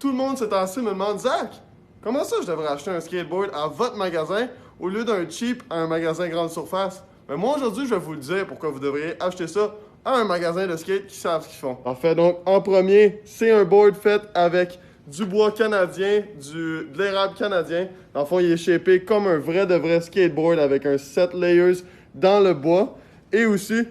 tout le monde ces temps-ci me demande, Zach, comment ça je devrais acheter un skateboard à votre magasin au lieu d'un cheap à un magasin grande surface? Mais moi aujourd'hui, je vais vous le dire pourquoi vous devriez acheter ça à un magasin de skate qui savent ce qu'ils font. Parfait, donc en premier, c'est un board fait avec du bois canadien, de l'érable canadien. Dans le fond, il est shapé comme un vrai de vrai skateboard avec un 7 layers dans le bois. Et aussi,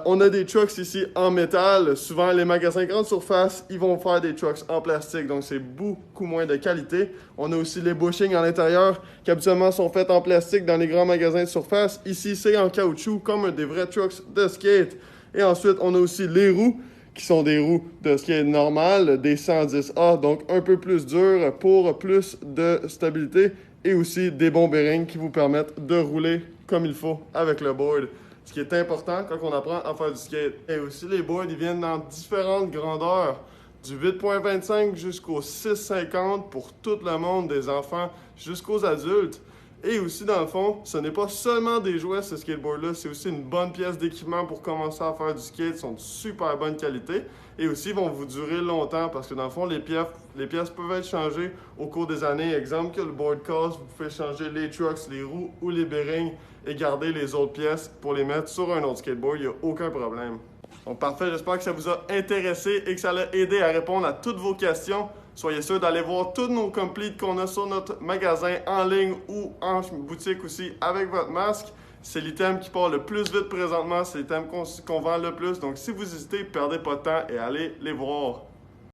on a des trucks ici en métal. Souvent, les magasins grande surface, ils vont faire des trucks en plastique, donc c'est beaucoup moins de qualité. On a aussi les bushings à l'intérieur qui habituellement sont faits en plastique dans les grands magasins de surface. Ici, c'est en caoutchouc comme des vrais trucks de skate. Et ensuite, on a aussi les roues qui sont des roues de skate normales, des 110A, donc un peu plus dures pour plus de stabilité. Et aussi des bons bearings qui vous permettent de rouler comme il faut avec le board. Ce qui est important quand on apprend à faire du skate. Et aussi, les boards, ils viennent dans différentes grandeurs. Du 8.25 jusqu'au 6.50 pour tout le monde, des enfants jusqu'aux adultes. Et aussi, dans le fond, ce n'est pas seulement des jouets, ce skateboard-là, c'est aussi une bonne pièce d'équipement pour commencer à faire du skate. Ils sont de super bonne qualité. Et aussi, ils vont vous durer longtemps parce que, dans le fond, les pièces peuvent être changées au cours des années. Exemple, que le board casse, vous pouvez changer les trucks, les roues ou les bearings et garder les autres pièces pour les mettre sur un autre skateboard. Il n'y a aucun problème. Donc, parfait. J'espère que ça vous a intéressé et que ça l'a aidé à répondre à toutes vos questions. Soyez sûr d'aller voir tous nos completes qu'on a sur notre magasin en ligne ou en boutique aussi avec votre masque. C'est l'item qui part le plus vite présentement. C'est l'item qu'on vend le plus. Donc, si vous hésitez, perdez pas de temps et allez les voir.